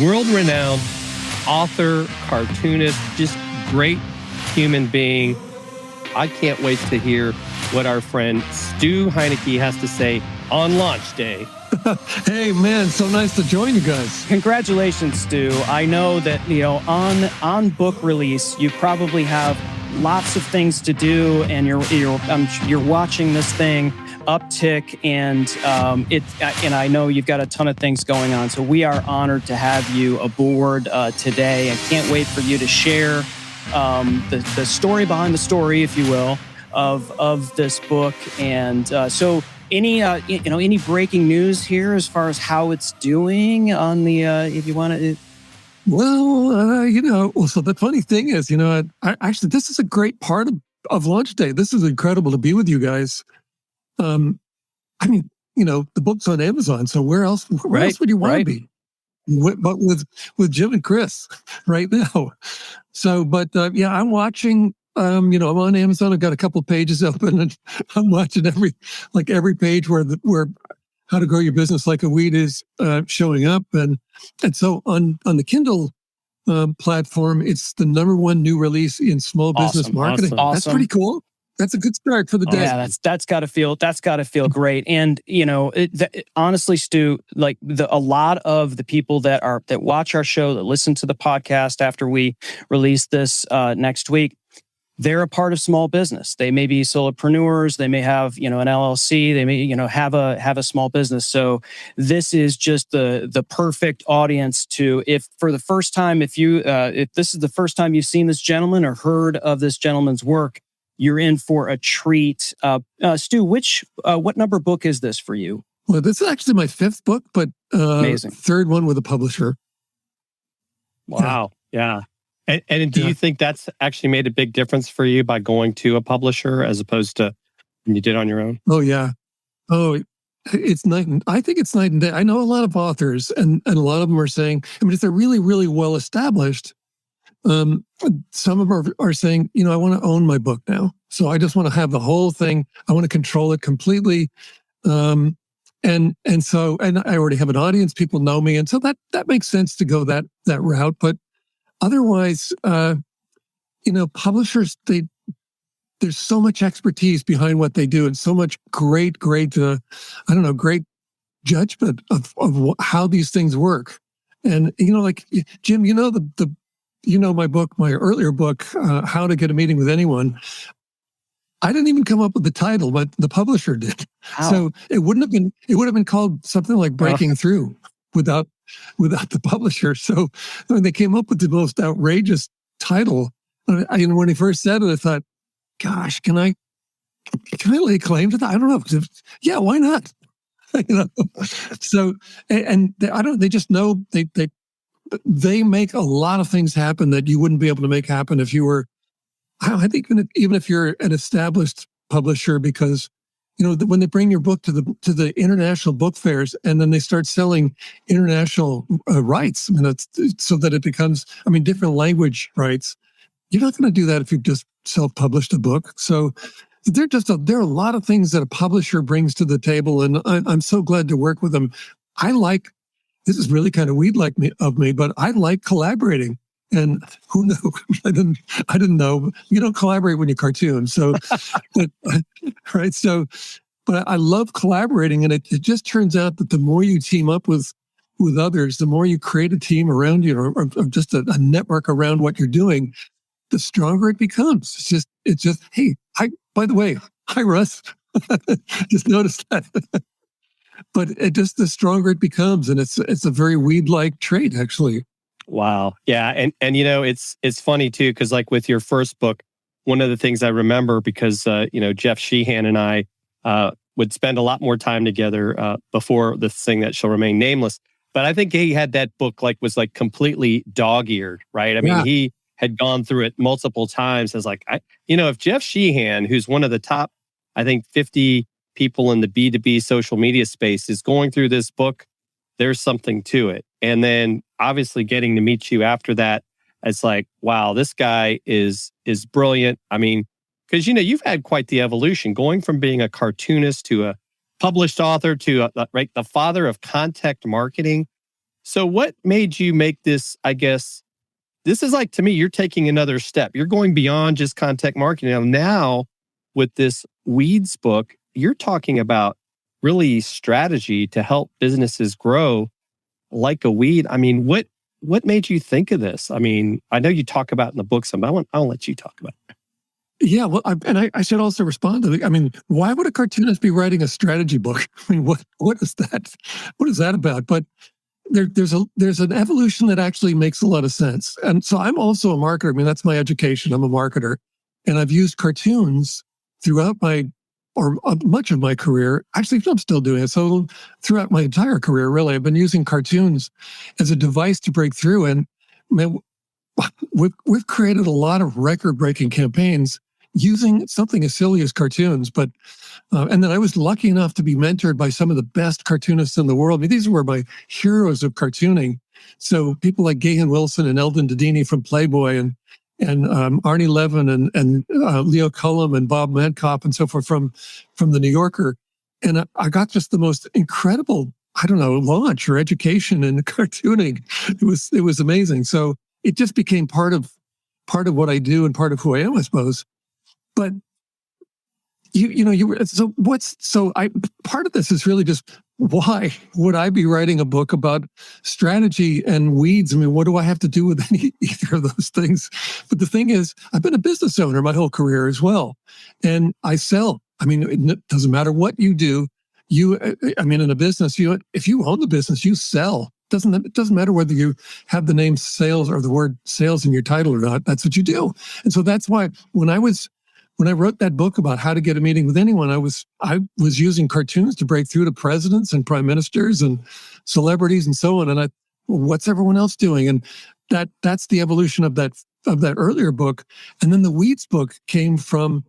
world-renowned author, cartoonist, just great human being. I can't wait to hear what our friend Stu Heinecke has to say on launch day. Hey, man, so nice to join you guys. Congratulations, Stu. I know that, on book release, you probably have lots of things to do, and you're watching this thing uptick, and I know you've got a ton of things going on. So we are honored to have you aboard today, and can't wait for you to share the story behind the story, if you will, of this book. And so any breaking news here as far as how it's doing on the if you want to. Well, so the funny thing is, actually, this is a great part of launch day. This is incredible to be with you guys. The book's on Amazon, so where else would you want to be? But with Jim and Chris right now. So, but I'm watching. I'm on Amazon. I've got a couple of pages open, and I'm watching every page where How to Grow Your Business Like a Weed is showing up, and so on the Kindle platform, it's the #1 new release in small business marketing. Awesome. That's pretty cool. That's a good start for the day. Yeah, that's got to feel great. And honestly, Stu, a lot of the people that watch our show, that listen to the podcast after we release this next week, they're a part of small business. They may be solopreneurs. They may have, an LLC. They may, have a small business. So this is just the perfect audience if this is the first time you've seen this gentleman or heard of this gentleman's work, you're in for a treat. Stu, what number book is this for you? Well, this is actually my 5th book, but amazing. 3rd one with a publisher. Wow. Yeah. And do you think that's actually made a big difference for you by going to a publisher as opposed to when you did on your own? Oh, yeah. Oh, I think it's night and day. I know a lot of authors, and a lot of them are saying, if they're really, really well established, some of them are saying, I want to own my book now. So I just want to have the whole thing. I want to control it completely. And I already have an audience. People know me. And so that makes sense to go that route. But otherwise, publishers, there's so much expertise behind what they do, and so much great judgment of how these things work. And, Jim, my book, my earlier book, How to Get a Meeting with Anyone. I didn't even come up with the title, but the publisher did. Wow. So it would have been called something like Breaking Through without the publisher. So they came up with the most outrageous title. When he first said it, I thought, gosh, can I lay claim to that? I don't know. Yeah, why not? So, and they just know they make a lot of things happen that you wouldn't be able to make happen if you were, I think even if you're an established publisher, because, when they bring your book to the international book fairs, and then they start selling international rights, so that it becomes, different language rights. You're not going to do that if you've just self-published a book. So there are a lot of things that a publisher brings to the table, and I'm so glad to work with them. This is really kind of weed of me, but I like collaborating. And who knew? I didn't know. You don't collaborate when you cartoon. So, right. So, but I love collaborating, and it just turns out that the more you team up with others, the more you create a team around you, or just a network around what you're doing, the stronger it becomes. It's just, hey, by the way, hi, Russ. Just noticed that. But the stronger it becomes, and it's a very weed-like trait, actually. Wow. Yeah. And it's funny too, because with your first book, one of the things I remember, because, Jeff Sheehan and I would spend a lot more time together before this thing that shall remain nameless. But I think he had that book was completely dog-eared, right? He had gone through it multiple times. I was like, if Jeff Sheehan, who's one of the top, I think 50 people in the B2B social media space, is going through this book, there's something to it. And then obviously getting to meet you after that, it's like, wow, this guy is brilliant. Because, you've had quite the evolution, going from being a cartoonist to a published author to the father of content marketing. So what made you make this, I guess, this is like, to me, you're taking another step. You're going beyond just content marketing. Now with this weeds book, you're talking about really strategy to help businesses grow like a weed. I mean, what made you think of this? I mean, I know you talk about it in the book some, but I'll let you talk about it. Yeah, well, I should also respond to it. I mean, why would a cartoonist be writing a strategy book? I mean, what is that? What is that about? But there's an evolution that actually makes a lot of sense. And so I'm also a marketer. I mean, that's my education. I'm a marketer, and I've used cartoons throughout much of my career. Actually, I'm still doing it. So throughout my entire career, really, I've been using cartoons as a device to break through. And man, we've created a lot of record-breaking campaigns using something as silly as cartoons. But and then I was lucky enough to be mentored by some of the best cartoonists in the world. I mean, these were my heroes of cartooning. So people like Gahan Wilson and Eldon Dedini from Playboy, and Arnie Levin and Leo Cullum and Bob Mankoff and so forth from the New Yorker. And I got just the most incredible, I don't know, launch or education in cartooning. It was amazing. So it just became part of what I do and part of who I am, I suppose. But part of this is really just, why would I be writing a book about strategy and weeds? I mean, what do I have to do with either of those things? But the thing is, I've been a business owner my whole career as well, and I sell. I mean, it doesn't matter what you do. In a business, if you own the business, you sell. It doesn't matter whether you have the name sales or the word sales in your title or not. That's what you do. And so that's why when I wrote that book about how to get a meeting with anyone, I was using cartoons to break through to presidents and prime ministers and celebrities and so on. And what's everyone else doing? And that's the evolution of that earlier book. And then the weeds book came from,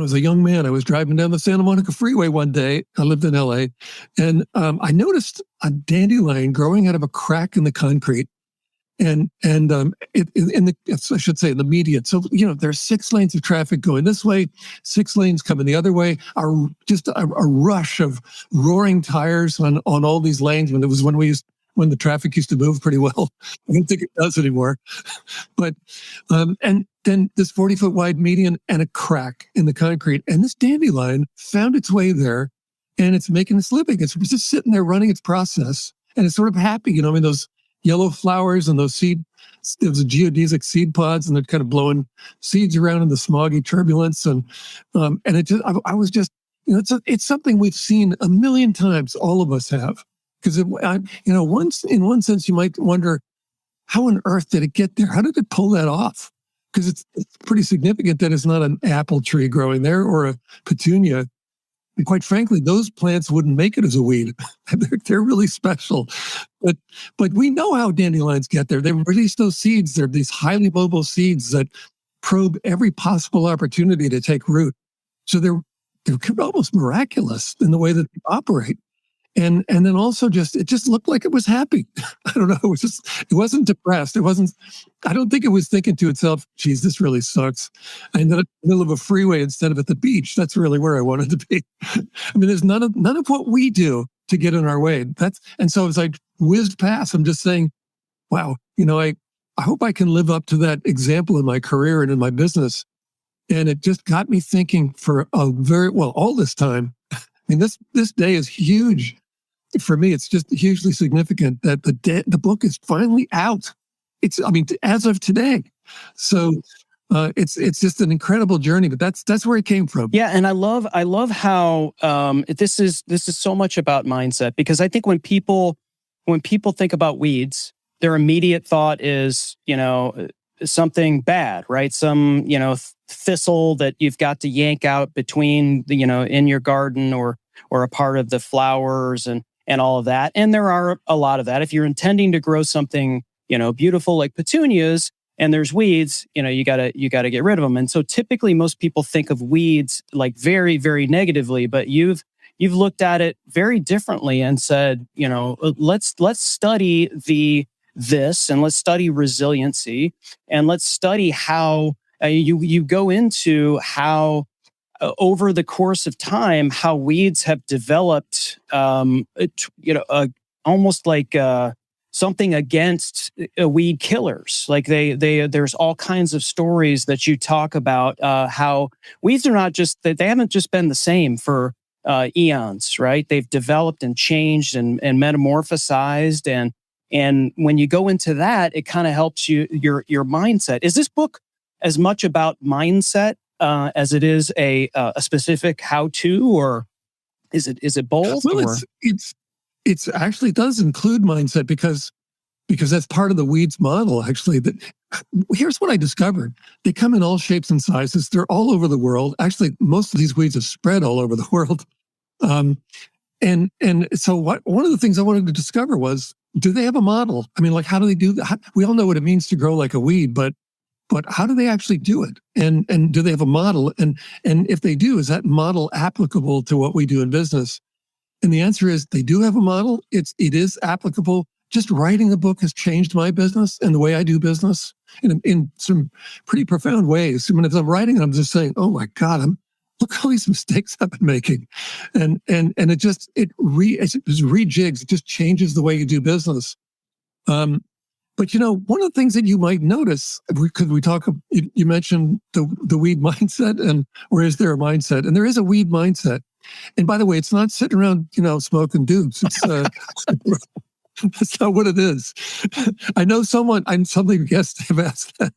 as a young man, I was driving down the Santa Monica Freeway one day. I lived in LA, and I noticed a dandelion growing out of a crack in the concrete. And I should say, in the median. So, there's 6 lanes of traffic going this way, 6 lanes coming the other way, just a rush of roaring tires on all these lanes when the traffic used to move pretty well. I don't think it does anymore. But, and then this 40-foot wide median and a crack in the concrete. And this dandelion found its way there, and it's making its living. It's just sitting there running its process, and it's sort of happy. those yellow flowers and those geodesic seed pods, and they're kind of blowing seeds around in the smoggy turbulence. And it just, I was just, it's something we've seen a million times. All of us have, because in one sense, you might wonder, how on earth did it get there? How did it pull that off? Because it's pretty significant that it's not an apple tree growing there or a petunia. And quite frankly, those plants wouldn't make it as a weed. They're really special. But we know how dandelions get there. They release those seeds. They're these highly mobile seeds that probe every possible opportunity to take root. So they're almost miraculous in the way that they operate. And then also it just looked like it was happy. I don't know. It wasn't depressed. I don't think it was thinking to itself, geez, this really sucks. I ended up in the middle of a freeway instead of at the beach. That's really where I wanted to be. I mean, there's none of what we do to get in our way. And so as I whizzed past, I'm just saying, wow, I hope I can live up to that example in my career and in my business. And it just got me thinking for all this time. I mean, this day is huge. For me, it's just hugely significant that the book is finally out. As of today. So it's just an incredible journey, but that's where it came from. Yeah, and I love how this is so much about mindset, because I think when people think about weeds, their immediate thought is something bad, right? Some thistle that you've got to yank out between in your garden or a part of the flowers and all of that. And there are a lot of that. If you're intending to grow something, beautiful like petunias, and there's weeds, you gotta get rid of them. And so typically most people think of weeds like very, very negatively, but you've looked at it very differently and said, let's study this and let's study resiliency, and let's study how you go into how over the course of time, how weeds have developed, a almost like something against weed killers. Like there's all kinds of stories that you talk about how weeds are not just that they haven't just been the same for eons, right? They've developed and changed and metamorphosized, and when you go into that, it kind of helps your mindset. Is this book as much about mindset as it is a specific how-to, or is it both? Well, it's actually does include mindset because that's part of the weeds model. Actually, that here's what I discovered: they come in all shapes and sizes. They're all over the world. Actually, most of these weeds have spread all over the world. And so one of the things I wanted to discover was, do they have a model? I mean, like, how do they do that? We all know what it means to grow like a weed, but how do they actually do it? And do they have a model? And if they do, is that model applicable to what we do in business? And the answer is they do have a model. It is applicable. Just writing the book has changed my business and the way I do business in some pretty profound ways. I mean, if I'm writing it, I'm just saying, oh my God, look at all these mistakes I've been making. And it rejigs, it just changes the way you do business. But one of the things that you might notice, because you mentioned the weed mindset, or is there a mindset? And there is a weed mindset. And by the way, it's not sitting around, smoking doops. It's that's not what it is. I know somebody guests have asked that.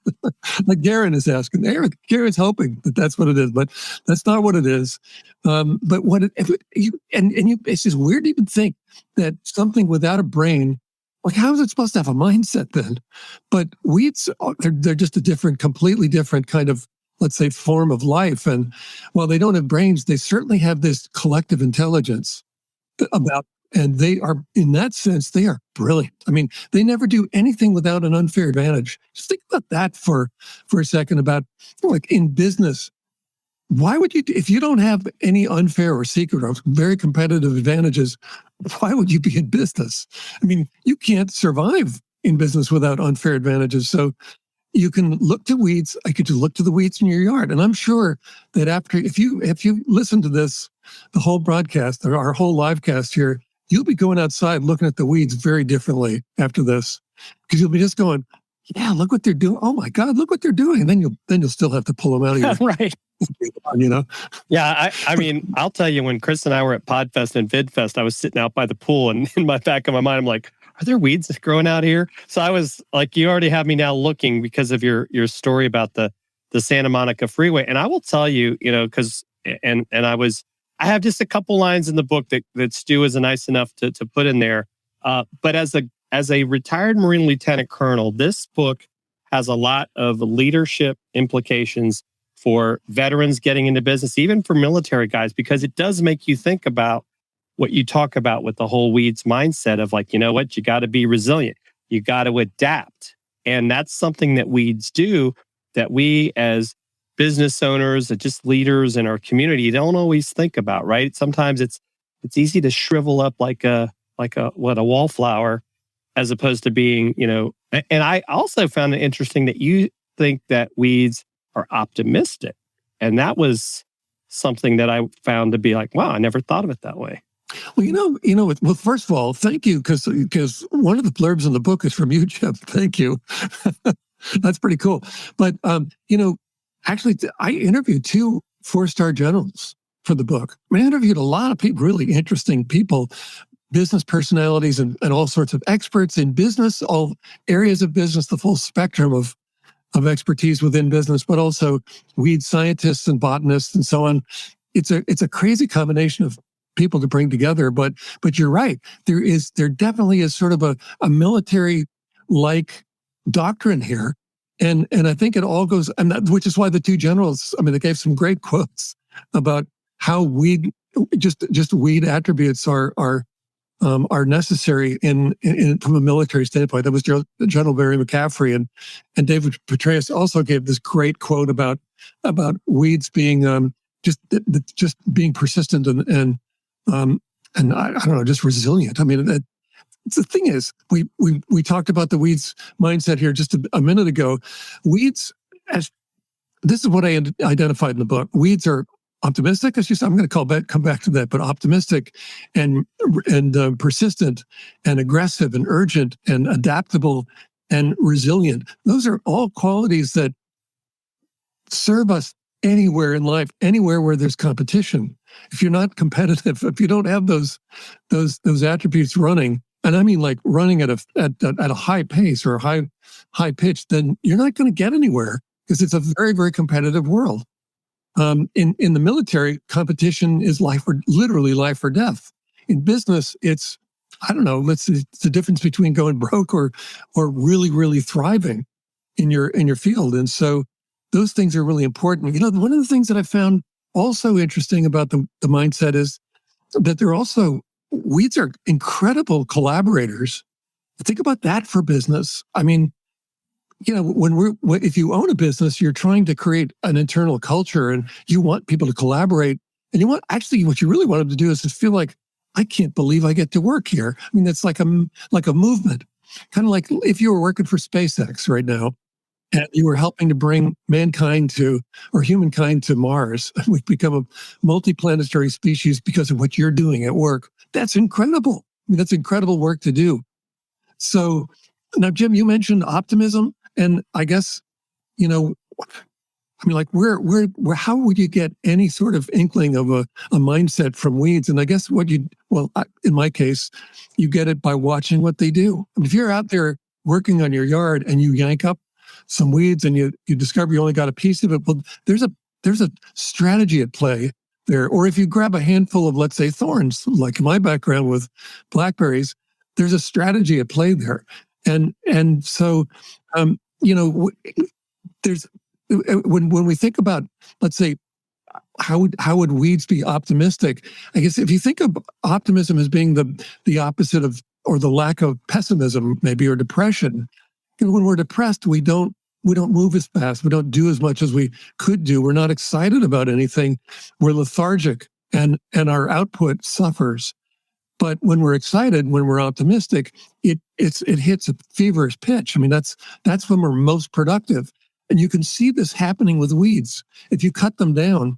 Like Garen is asking. Garen's hoping that's what it is, but that's not what it is. But it's just weird to even think that something without a brain, like, how is it supposed to have a mindset then? But weeds, they're just a completely different kind of, let's say, form of life. And while they don't have brains, they certainly have this collective intelligence and they are, in that sense, they are brilliant. I mean, they never do anything without an unfair advantage. Just think about that for a second, about, like, in business. Why would you, if you don't have any unfair or secret or very competitive advantages, why would you be in business? I mean, you can't survive in business without unfair advantages. So you can look to weeds. I could just look to the weeds in your yard. And I'm sure that if you listen to this, the whole broadcast, or our whole live cast here, you'll be going outside looking at the weeds very differently after this, because you'll be just going, yeah, look what they're doing. Oh my God, look what they're doing. And then you'll still have to pull them out of your right. Yeah, I mean, I'll tell you, when Chris and I were at PodFest and VidFest, I was sitting out by the pool, and in my back of my mind, I'm like, are there weeds growing out here? So I was like, you already have me now looking because of your story about the Santa Monica Freeway. And I will tell you, because I have just a couple lines in the book that Stu is nice enough to put in there. But as a retired Marine Lieutenant Colonel, this book has a lot of leadership implications for veterans getting into business, even for military guys, because it does make you think about what you talk about with the whole weeds mindset of, like, you know what, you got to be resilient. You got to adapt. And that's something that weeds do, that we as business owners, just leaders in our community, don't always think about, right? Sometimes it's easy to shrivel up like a wallflower, as opposed to being, and I also found it interesting that you think that weeds are optimistic. And that was something that I found to be like, wow, I never thought of it that way. Well, well, first of all, thank you, because one of the blurbs in the book is from you, Jeff. Thank you. That's pretty cool. But, actually, I interviewed 2 4-star generals for the book. I interviewed a lot of people, really interesting people, business personalities and all sorts of experts in business, all areas of business, the full spectrum of expertise within business, but also weed scientists and botanists and so on. It's a crazy combination of people to bring together, but you're right. There definitely is sort of a military-like doctrine here. And I think it all goes, which is why the 2 generals, they gave some great quotes about how weed attributes are necessary in from a military standpoint. That was General Barry McCaffrey, and David Petraeus also gave this great quote about weeds being just being persistent and I don't know, just resilient. The thing is, we talked about the weeds mindset here just a minute ago. Weeds, this is what I identified in the book. Weeds are optimistic, as you said, I'm going to come back to that, but optimistic and persistent and aggressive and urgent and adaptable and resilient. Those are all qualities that serve us anywhere in life, anywhere where there's competition. If you're not competitive, if you don't have those attributes running, and I mean like running at a high pace or a high pitch, then you're not going to get anywhere because it's a very, very competitive world. In the military, competition is literally life or death. In business, it's, I don't know, it's the difference between going broke or really, really thriving in your field. And so those things are really important. You know, one of the things that I found also interesting about the mindset is that weeds are incredible collaborators. Think about that for business. I mean, you know, if you own a business, you're trying to create an internal culture and you want people to collaborate. And what you really want them to do is just feel like, I can't believe I get to work here. I mean, it's like a movement, kind of like if you were working for SpaceX right now and you were helping to bring humankind to Mars. We've become a multi-planetary species because of what you're doing at work. That's incredible. I mean, that's incredible work to do. So now, Jim, you mentioned optimism. And I guess, you know, I mean, like, how would you get any sort of inkling of a mindset from weeds? And I guess in my case, you get it by watching what they do. I mean, if you're out there working on your yard and you yank up some weeds and you discover you only got a piece of it, well, there's a strategy at play there. Or if you grab a handful of, let's say, thorns, like my background with blackberries, there's a strategy at play there. And so, you know, there's when we think about, let's say, how would weeds be optimistic? I guess if you think of optimism as being the opposite of, or the lack of pessimism, maybe, or depression. You know, when we're depressed, we don't move as fast. We don't do as much as we could do. We're not excited about anything. We're lethargic, and our output suffers. But when we're excited, when we're optimistic, it hits a feverish pitch. I mean, that's when we're most productive. And you can see this happening with weeds. If you cut them down,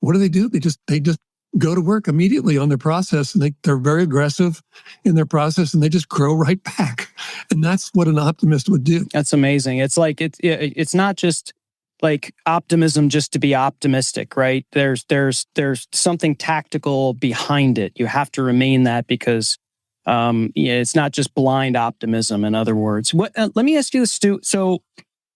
what do? They just go to work immediately on their process, and they're very aggressive in their process, and they just grow right back. And that's what an optimist would do. That's amazing. It's like it's not just like optimism just to be optimistic, right? There's something tactical behind it. You have to remain that because it's not just blind optimism. In other words, let me ask you this, Stu. So,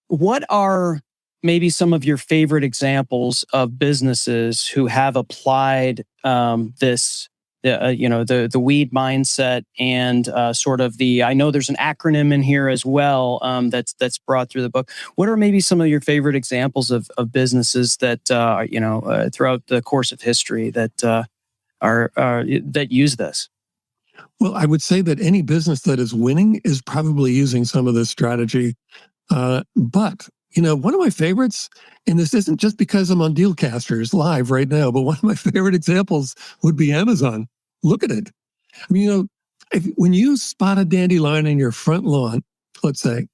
what are maybe some of your favorite examples of businesses who have applied this? The weed mindset and sort of I know there's an acronym in here as well that's brought through the book. What are maybe some of your favorite examples of businesses that throughout the course of history that that use this? Well, I would say that any business that is winning is probably using some of this strategy. But you know, one of my favorites, and this isn't just because I'm on Dealcasters live right now, but one of my favorite examples would be Amazon. Look at it. I mean, you know, when you spot a dandelion in your front lawn, let's say,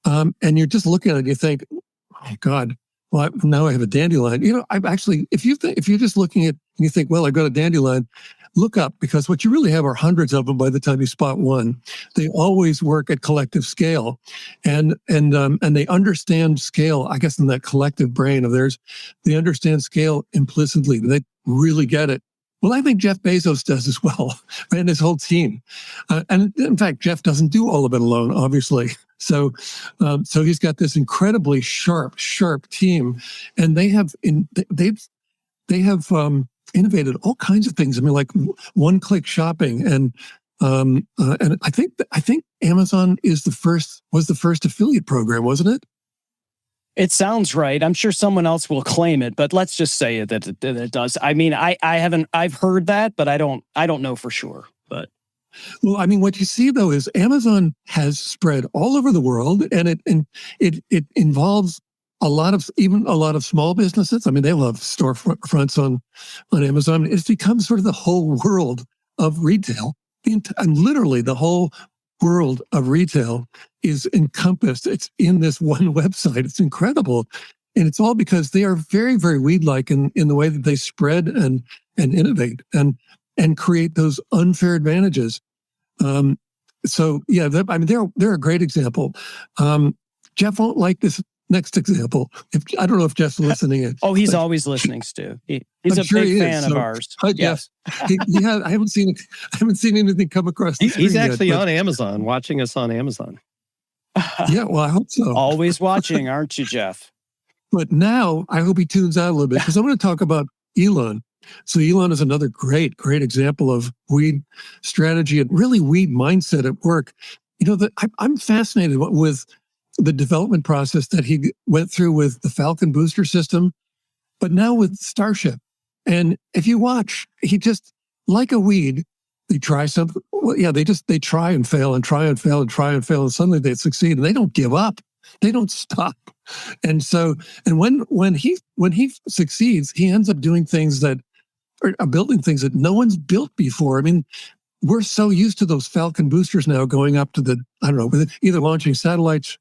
and you're just looking at it, you think, oh God, well, now I have a dandelion. You know, I've actually, if you're just looking at and you think, well, I've got a dandelion, look up, because what you really have are hundreds of them by the time you spot one. They always work at collective scale, and they understand scale. I guess in that collective brain of theirs, they understand scale implicitly. They really get it. Well, I think Jeff Bezos does as well, and his whole team. And in fact, Jeff doesn't do all of it alone, obviously. So he's got this incredibly sharp team, and they have innovated all kinds of things. I mean, like one-click shopping, and I think Amazon was the first affiliate program, wasn't it? It sounds right. I'm sure someone else will claim it, but let's just say that it does. I mean, I've heard that, but I don't know for sure. But well, I mean, what you see though is Amazon has spread all over the world, and it involves a lot of small businesses. I mean, they love storefronts on Amazon. It's become sort of the whole world of retail. And literally the whole world of retail is encompassed. It's in this one website. It's incredible. And it's all because they are very, very weed-like in the way that they spread and innovate and create those unfair advantages. So yeah, they're a great example. Jeff won't like this next example. I don't know if Jeff's listening. Oh, he's always listening, Stu. He's I'm sure big he fan is. of ours. Hi, Jeff. Yes. I haven't seen anything come across the screen He's actually yet, on Amazon, watching us on Amazon. Yeah, well, I hope so. Always watching, aren't you, Jeff? But now I hope he tunes out a little bit because I'm going to talk about Elon. So Elon is another great example of weed strategy and really weed mindset at work. I'm fascinated with the development process that he went through with the Falcon booster system, but now with Starship. And if you watch, he just, like a weed, they try something. Well, yeah, they try and fail and try and fail and try and fail, and suddenly they succeed, and they don't give up. They don't stop. And so, and when he succeeds, he ends up doing things that are building things that no one's built before. I mean, we're so used to those Falcon boosters now going up to either launching satellites,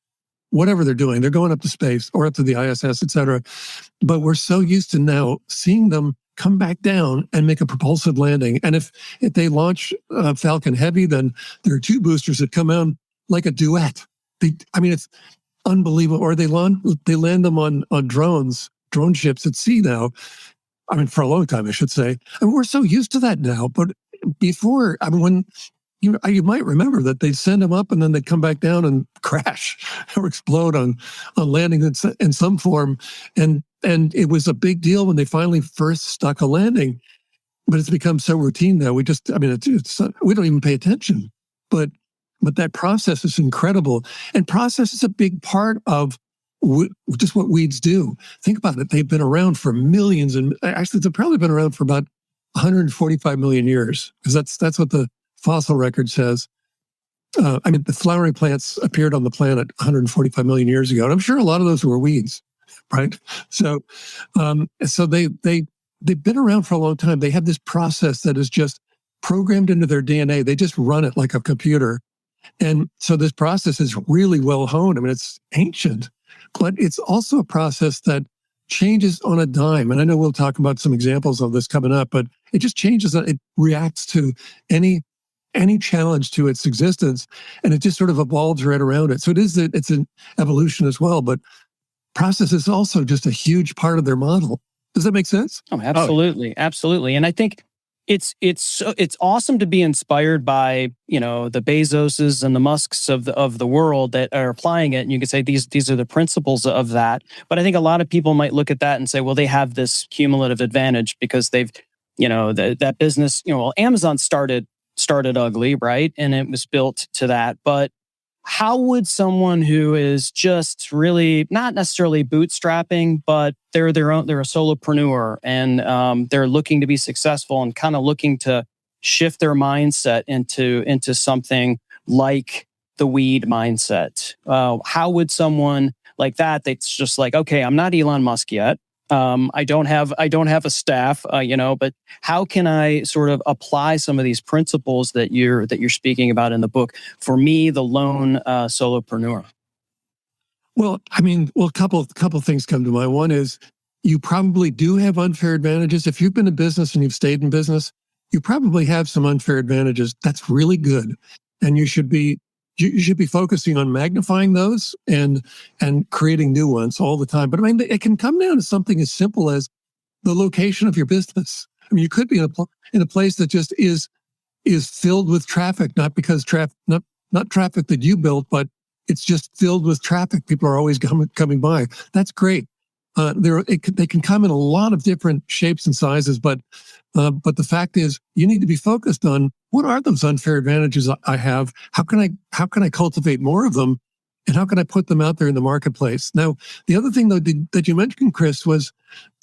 whatever they're doing. They're going up to space or up to the ISS, et cetera. But we're so used to now seeing them come back down and make a propulsive landing. And if they launch Falcon Heavy, then there are two boosters that come out like a duet. It's unbelievable. Or they land them on drone ships at sea now. For a long time, I should say. And we're so used to that now. But before, when you might remember that they'd send them up and then they'd come back down and crash or explode on landing in some form. And it was a big deal when they finally first stuck a landing. But it's become so routine now. We just, we don't even pay attention. But that process is incredible. And process is a big part of just what weeds do. Think about it. They've been around for millions, and actually they've probably been around for about 145 million years, because that's what the fossil record says. The flowering plants appeared on the planet 145 million years ago, and I'm sure a lot of those were weeds, right? So they've been around for a long time. They have this process that is just programmed into their DNA. They just run it like a computer, and so this process is really well honed. It's ancient. But it's also a process that changes on a dime. And I know we'll talk about some examples of this coming up, but it just changes. It reacts to any challenge to its existence, and it just sort of evolves right around it. So it's an evolution as well, but process is also just a huge part of their model. Does that make sense? Oh, absolutely. Absolutely. And I think it's awesome to be inspired by, the Bezoses and the Musks of the world that are applying it. And you could say these are the principles of that. But I think a lot of people might look at that and say, well, they have this cumulative advantage because they've, that business, Amazon started ugly, right? And it was built to that. But how would someone who is just really not necessarily bootstrapping, but they're a solopreneur and they're looking to be successful and kind of looking to shift their mindset into something like the weed mindset? How would someone like that's just like, okay, I'm not Elon Musk yet. I don't have a staff, but how can I sort of apply some of these principles that you're speaking about in the book for me, the lone solopreneur? Well, a couple things come to mind. One is you probably do have unfair advantages. If you've been in business and you've stayed in business, you probably have some unfair advantages. That's really good. And you should be focusing on magnifying those and creating new ones all the time. But it can come down to something as simple as the location of your business. You could be in a place that just is filled with traffic, not because not traffic that you built, but it's just filled with traffic. People are always coming by. That's great. They can come in a lot of different shapes and sizes, but the fact is, you need to be focused on what are those unfair advantages I have. How can I cultivate more of them, and how can I put them out there in the marketplace? Now, the other thing though that you mentioned, Chris, was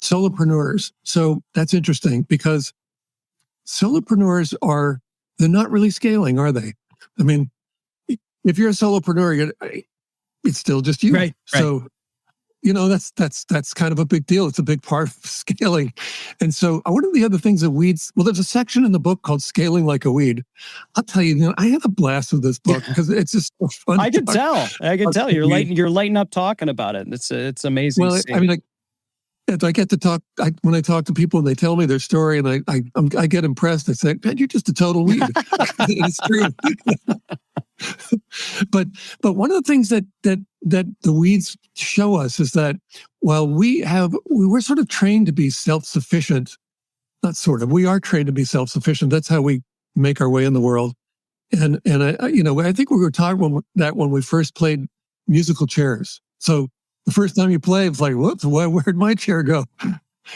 solopreneurs. So that's interesting because solopreneurs they're not really scaling, are they? If you're a solopreneur, it's still just you. Right. So that's kind of a big deal. It's a big part of scaling. And so one of the other things that weeds, well, there's a section in the book called Scaling Like a Weed. I'll tell you, I had a blast with this book because it's just so fun. I could tell you're lighting up talking about it. It's amazing. Well, I mean, I get to talk, when I talk to people and they tell me their story and I get impressed. I say, man, you're just a total weed. It's true. But one of the things that the weeds show us is that while we're sort of trained to be self-sufficient, not sort of, we are trained to be self-sufficient. That's how we make our way in the world. And I think we were talking that when we first played musical chairs. So the first time you play, it's like, whoops, where'd my chair go?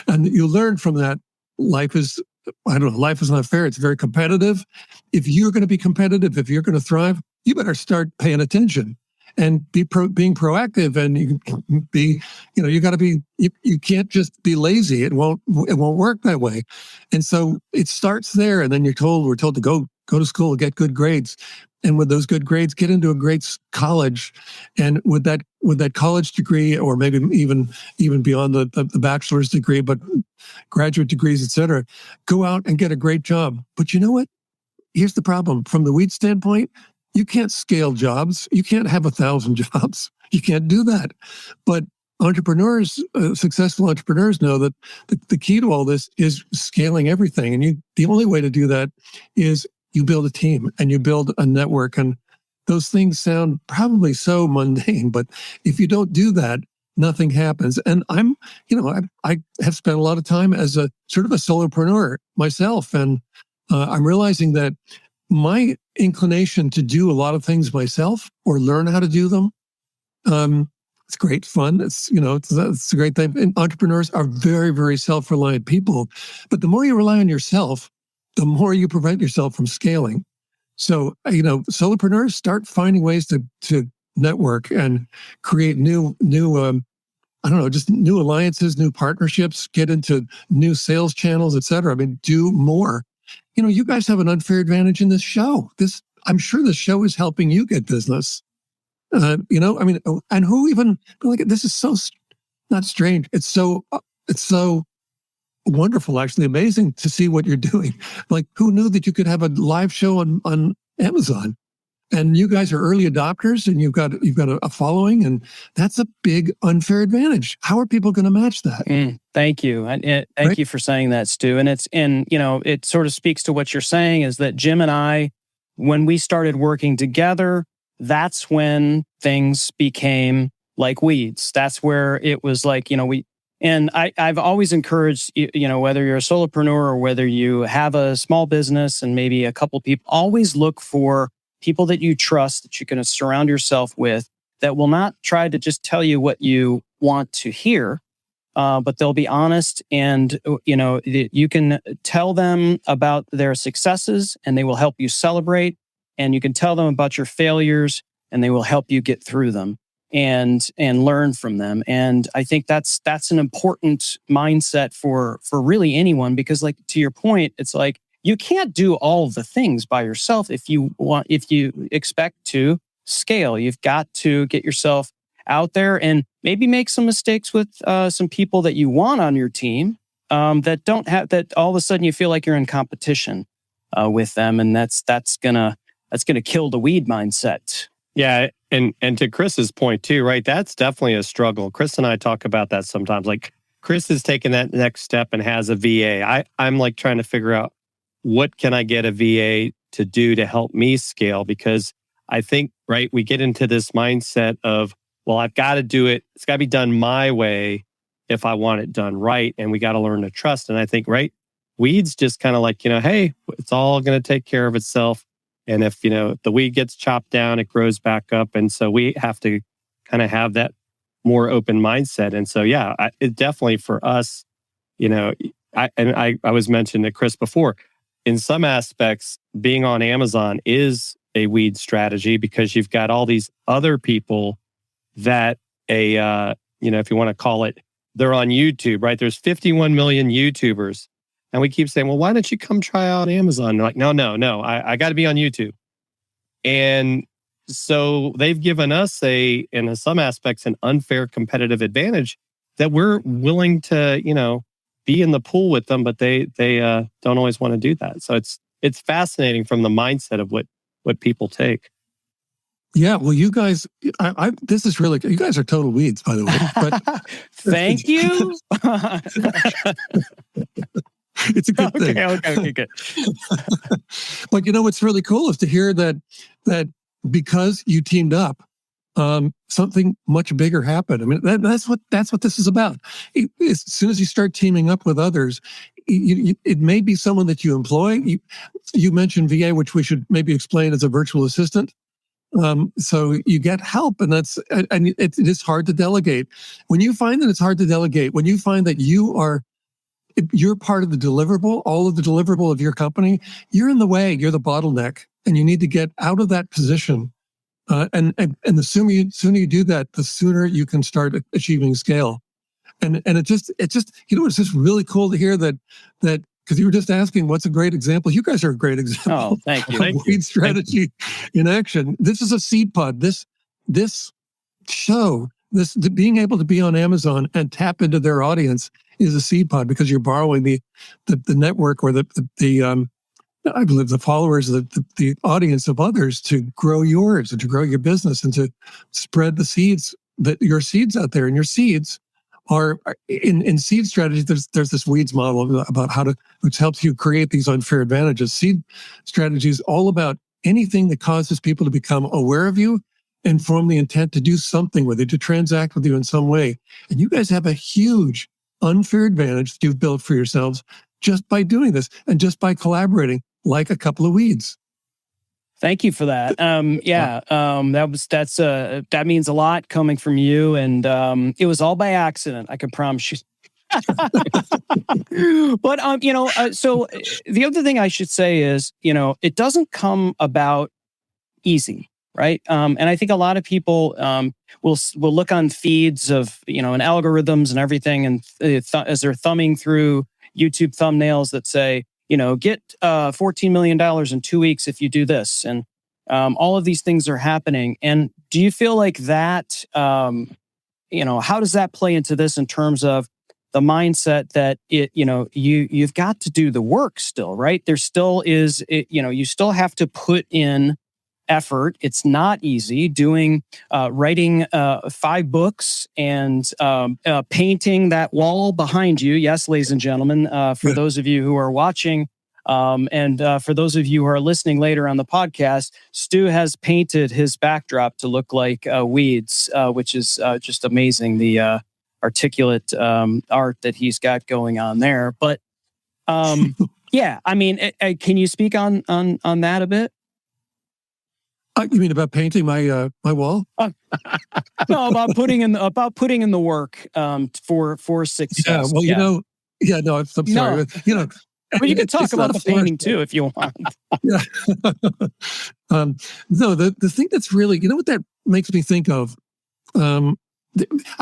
And you learn from that. Life is not fair. It's very competitive. If you're going to be competitive, if you're going to thrive, you better start paying attention and being proactive. And you can be, you got to be. You can't just be lazy. It won't work that way. And so it starts there. And then we're told to go to school, get good grades. And with those good grades, get into a great college. And with that college degree, or maybe even beyond the bachelor's degree, but graduate degrees, et cetera, go out and get a great job. But you know what? Here's the problem. From the weed standpoint, you can't scale jobs. You can't have 1,000 jobs. You can't do that. But entrepreneurs, successful entrepreneurs know that the key to all this is scaling everything. And the only way to do that is you build a team and you build a network. And those things sound probably so mundane, but if you don't do that, nothing happens. And I have spent a lot of time as a sort of a solopreneur myself. And I'm realizing that my inclination to do a lot of things myself or learn how to do them, it's great fun. It's a great thing. And entrepreneurs are very, very self-reliant people. But the more you rely on yourself, the more you prevent yourself from scaling. So, solopreneurs start finding ways to network and create new just new alliances, new partnerships, get into new sales channels, et cetera. I mean, do more. You guys have an unfair advantage in this show. I'm sure this show is helping you get business. And who even, this is so not strange. It's so wonderful, actually amazing to see what you're doing. Like, who knew that you could have a live show on Amazon? And you guys are early adopters, and you've got a following, and that's a big unfair advantage. How are people going to match that? Thank you, and thank you for saying that, Stu. And it sort of speaks to what you're saying is that Jim and I, when we started working together, that's when things became like weeds. That's where it was like, And I've always encouraged, whether you're a solopreneur or whether you have a small business and maybe a couple people, always look for people that you trust, that you're going to surround yourself with, that will not try to just tell you what you want to hear, but they'll be honest. And, you can tell them about their successes and they will help you celebrate. And you can tell them about your failures and they will help you get through them and learn from them. And I think that's an important mindset for really anyone, because to your point, it's like, you can't do all of the things by yourself if you expect to scale. You've got to get yourself out there and maybe make some mistakes with some people that you want on your team that don't have that. All of a sudden you feel like you're in competition with them. And that's gonna kill the weed mindset. Yeah. And to Chris's point too, right? That's definitely a struggle. Chris and I talk about that sometimes. Like, Chris is taking that next step and has a VA. I'm like trying to figure out, what can I get a VA to do to help me scale? Because I think, right, we get into this mindset of, well, I've got to do it. It's got to be done my way if I want it done right. And we got to learn to trust. And I think, right, weeds just kind of like, hey, it's all going to take care of itself. And if, the weed gets chopped down, it grows back up. And so we have to kind of have that more open mindset. And so, yeah, it definitely for us, I was mentioning to Chris before, in some aspects, being on Amazon is a weed strategy, because you've got all these other people that if you want to call it, they're on YouTube, right? There's 51 million YouTubers. And we keep saying, well, why don't you come try out Amazon? They're like, no, I got to be on YouTube. And So they've given us in some aspects, an unfair competitive advantage that we're willing to, be in the pool with them, but they don't always want to do that. So it's fascinating from the mindset of what people take. Yeah, well, you guys, this is really, you guys are total weeds, by the way. But thank you. It's a good thing. Okay, good. But what's really cool is to hear that because you teamed up, something much bigger happened. I mean, that's what this is about. As soon as you start teaming up with others, it may be someone that you employ. You mentioned VA, which we should maybe explain as a virtual assistant. So you get help, and it is hard to delegate. When you find that it's hard to delegate, when you find that you're part of the deliverable, all of the deliverable of your company, you're in the way, you're the bottleneck, and you need to get out of that position. And the sooner you do that, the sooner you can start achieving scale. And it's just it's just really cool to hear that because you were just asking what's a great example. You guys are a great example. Oh, thank you. Of weed strategy in action. This is a seed pod. This show, being able to be on Amazon and tap into their audience is a seed pod, because you're borrowing the network or the I believe the followers, the audience of others, to grow yours and to grow your business and to spread the seeds, your seeds out there. And your seeds are in seed strategy. There's this weeds model about which helps you create these unfair advantages. Seed strategy is all about anything that causes people to become aware of you and form the intent to do something with you, to transact with you in some way. And you guys have a huge unfair advantage that you've built for yourselves just by doing this and just by collaborating like a couple of weeds. Thank you for that. That means a lot coming from you, and it was all by accident, I can promise you. But so the other thing I should say is, it doesn't come about easy, right? And I think a lot of people will look on feeds of and algorithms and everything, and as they're thumbing through YouTube thumbnails that say, get $14 million in 2 weeks if you do this, and all of these things are happening. And do you feel like that? How does that play into this in terms of the mindset that you've got to do the work still, right? There still is, you still have to put in effort. It's not easy writing 5 books and painting that wall behind you. Yes, ladies and gentlemen, for those of you who are watching and for those of you who are listening later on the podcast, Stu has painted his backdrop to look like weeds, which is just amazing. The articulate art that he's got going on there. But yeah, I mean, can you speak on that a bit? You mean about painting my wall? No, about putting in the work for success. Yeah, well, no, I'm sorry. No. But you can talk about the painting too if you want. Yeah. No, the thing that's really, what that makes me think of.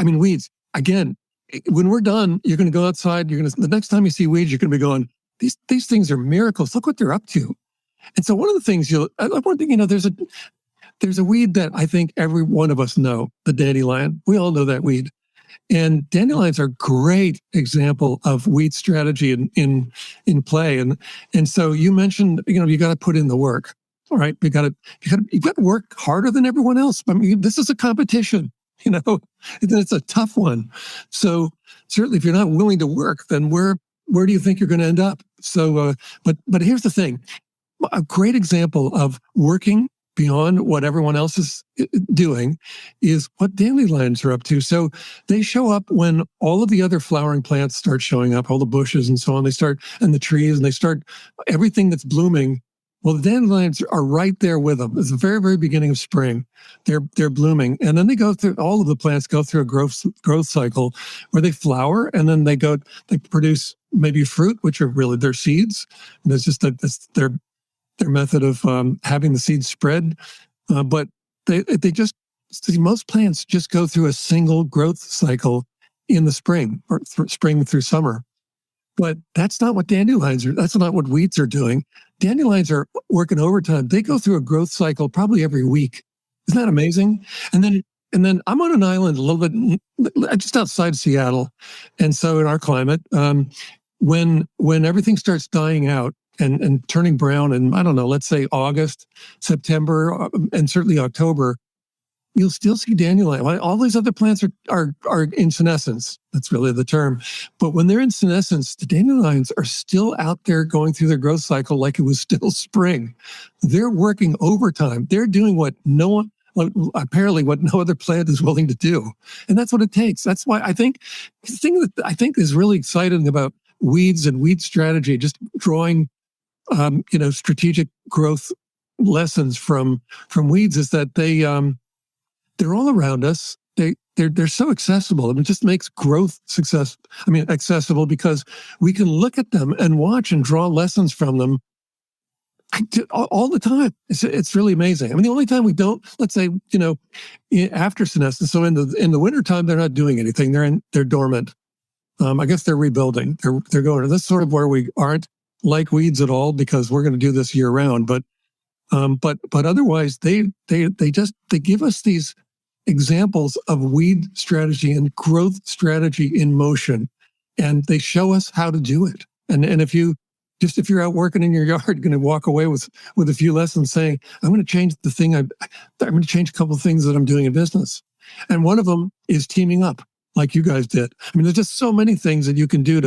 Weeds. Again, when we're done, you're going to go outside. The next time you see weeds, you're going to be going, these things are miracles. Look what they're up to. And so one of the things there's a weed that I think every one of us know, the dandelion. We all know that weed. And dandelions are a great example of weed strategy in play. And so you mentioned, you got to put in the work. All right. You got to work harder than everyone else. I mean, this is a competition, it's a tough one. So certainly if you're not willing to work, then where do you think you're going to end up? So, but here's the thing. A great example of working beyond what everyone else is doing is what dandelions are up to. So they show up when all of the other flowering plants start showing up, all the bushes and so on. And the trees, and they start everything that's blooming. Well, the dandelions are right there with them. It's the very, very beginning of spring. They're blooming, and then all of the plants go through a growth cycle where they flower, and then they produce maybe fruit, which are really their seeds. And it's just their method of having the seeds spread. But most plants just go through a single growth cycle in the spring or spring through summer. But that's not what that's not what weeds are doing. Dandelions are working overtime. They go through a growth cycle probably every week. Isn't that amazing? And then I'm on an island a little bit just outside Seattle, and so in our climate, when everything starts dying out and turning brown, and I don't know, let's say August, September, and certainly October, you'll still see dandelion. All these other plants are in senescence. That's really the term. But when they're in senescence, the dandelions are still out there going through their growth cycle like it was still spring. They're working overtime. They're doing what no other plant is willing to do. And that's what it takes. That's why I think the thing that I think is really exciting about weeds and weed strategy, just drawing strategic growth lessons from weeds, is that they're all around us. They're so accessible. It just makes growth accessible because we can look at them and watch and draw lessons from them all the time. It's really amazing. The only time we don't, let's say, after senescence, so in the wintertime, they're not doing anything. They're dormant. I guess they're rebuilding. They're going. And that's sort of where we aren't like weeds at all, because we're going to do this year round. But otherwise, they give us these examples of weed strategy and growth strategy in motion, and they show us how to do it. And if you're out working in your yard, you're going to walk away with a few lessons saying, I'm going to change I'm going to change a couple of things that I'm doing in business. And one of them is teaming up like you guys did. There's just so many things that you can do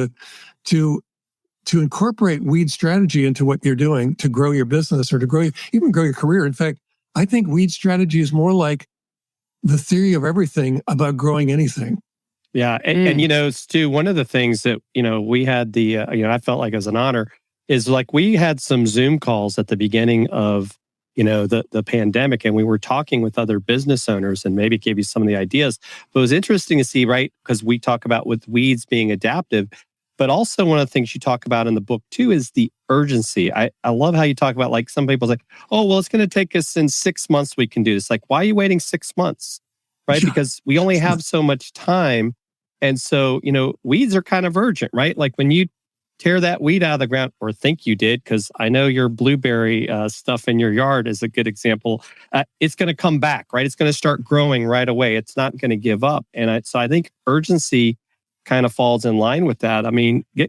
to incorporate weed strategy into what you're doing to grow your business or to even grow your career. In fact, I think weed strategy is more like the theory of everything about growing anything. Yeah. And Stu, one of the things that, we had I felt like as an honor is like we had some Zoom calls at the beginning of, the pandemic, and we were talking with other business owners and maybe gave you some of the ideas. But it was interesting to see, right? Because we talk about with weeds being adaptive, but also one of the things you talk about in the book too is the urgency. I love how you talk about, like, some people say, oh, well, it's going to take us in 6 months. We can do this. Like, why are you waiting 6 months? Right? Because we only have so much time. And so, weeds are kind of urgent, right? Like when you tear that weed out of the ground, or think you did, because I know your blueberry stuff in your yard is a good example. It's going to come back, right? It's going to start growing right away. It's not going to give up. And so I think urgency kind of falls in line with that.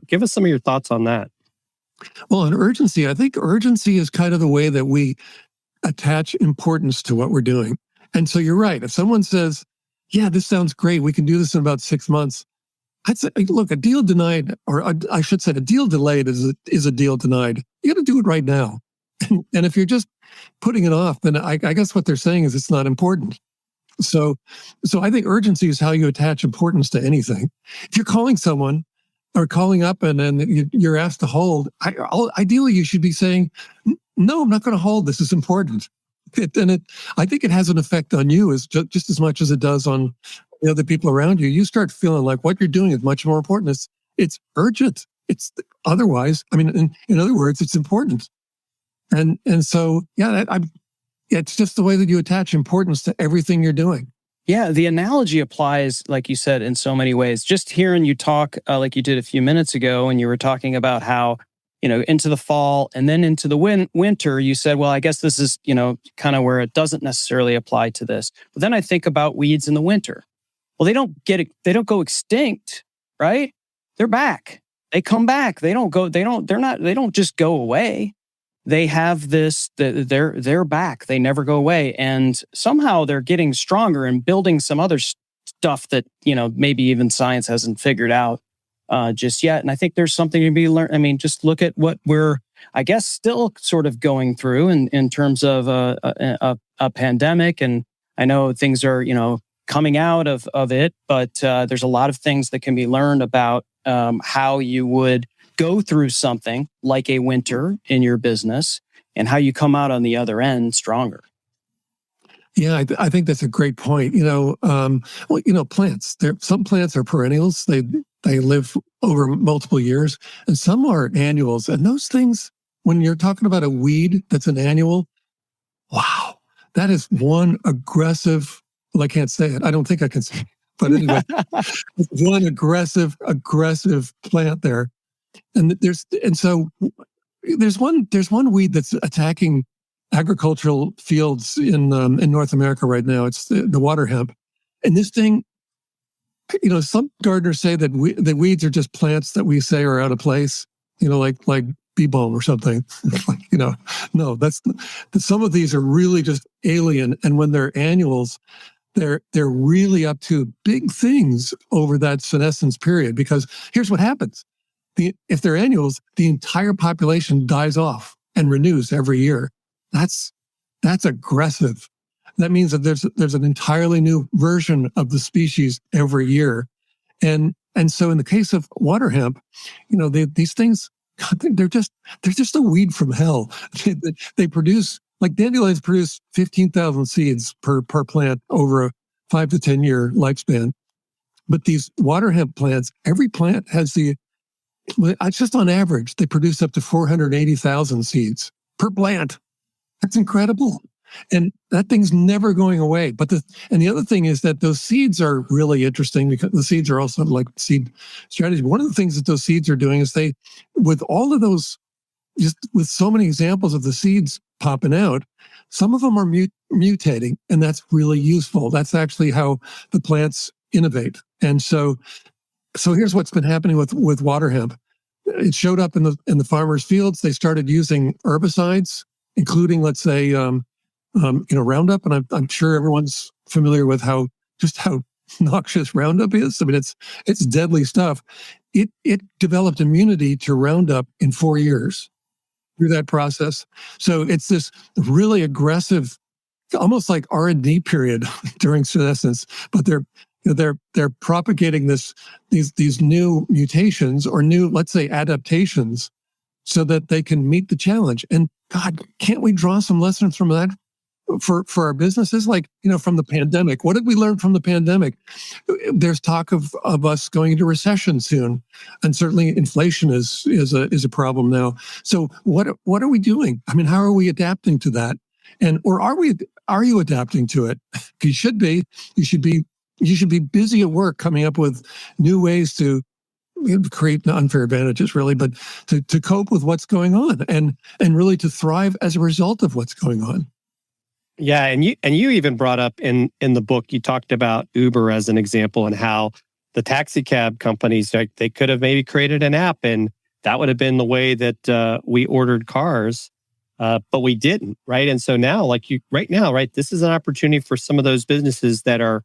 Give us some of your thoughts on that. Well, in urgency, I think urgency is kind of the way that we attach importance to what we're doing. And so you're right. If someone says, yeah, this sounds great, we can do this in about 6 months, I'd say, look, a deal denied, or I should say a deal delayed is a deal denied. You got to do it right now. And if you're just putting it off, then I guess what they're saying is it's not important. So I think urgency is how you attach importance to anything. If you're calling someone or calling up and then you're asked to hold, ideally you should be saying, no, I'm not going to hold. This is important. I think it has an effect on you just as much as it does on the other people around you. You start feeling like what you're doing is much more important. It's urgent. It's otherwise, in other words, it's important. And so, it's just the way that you attach importance to everything you're doing. Yeah, the analogy applies, like you said, in so many ways. Just hearing you talk like you did a few minutes ago, and you were talking about how, into the fall and then into the winter, you said, well, I guess this is, kind of where it doesn't necessarily apply to this. But then I think about weeds in the winter. Well, they don't go extinct, right? They're back. They come back. They don't just go away. They have this, they're back. They never go away. And somehow they're getting stronger and building some other stuff that, maybe even science hasn't figured out just yet. And I think there's something to be learned. Just look at what we're, I guess, still sort of going through in terms of a pandemic. And I know things are, coming out of it, but there's a lot of things that can be learned about how you would go through something like a winter in your business and how you come out on the other end stronger. Yeah, I think that's a great point. Plants. Some plants are perennials. They live over multiple years, and some are annuals. And those things, when you're talking about a weed that's an annual, wow, that is one aggressive. Well, I can't say it. I don't think I can say it. But anyway, one aggressive plant there. And there's one weed that's attacking agricultural fields in North America right now. It's the water hemp, and this thing. Some gardeners say that that weeds are just plants that we say are out of place. Like bee balm or something. No, some of these are really just alien, and when they're annuals, they're really up to big things over that senescence period. Because here's what happens: if they're annuals, the entire population dies off and renews every year. That's aggressive. That means that there's an entirely new version of the species every year, and so in the case of water hemp, these things, they're just a weed from hell. They produce, like dandelions produce 15,000 seeds per plant over a 5 to 10 year lifespan, but these water hemp plants, every plant has it's just on average they produce up to 480,000 seeds per plant. That's incredible. And that thing's never going away. But the other thing is that those seeds are really interesting, because the seeds are also like seed strategy. One of the things that those seeds are doing is with all of those, just with so many examples of the seeds popping out, some of them are mutating, and that's really useful. That's actually how the plants innovate. And so here's what's been happening with water hemp. It showed up in the farmers' fields. They started using herbicides, including, let's say, Roundup, and I'm sure everyone's familiar with how noxious Roundup is. I mean, it's deadly stuff. It developed immunity to Roundup in 4 years through that process. So it's this really aggressive, almost like R&D period during senescence. But they're propagating these new mutations or new, let's say, adaptations, so that they can meet the challenge. And God, can't we draw some lessons from that for our businesses? Like, from the pandemic, what did we learn from the pandemic? There's talk of us going into recession soon, and certainly inflation is a problem now. So what are we doing? I mean, how are we adapting to that? Or are you adapting to it? You should be. You should be busy at work coming up with new ways to create unfair advantages, really, but to cope with what's going on and really to thrive as a result of what's going on. Yeah, and you even brought up in the book, you talked about Uber as an example, and how the taxi cab companies, they could have maybe created an app, and that would have been the way that we ordered cars, but we didn't, right? And so now, right, this is an opportunity for some of those businesses that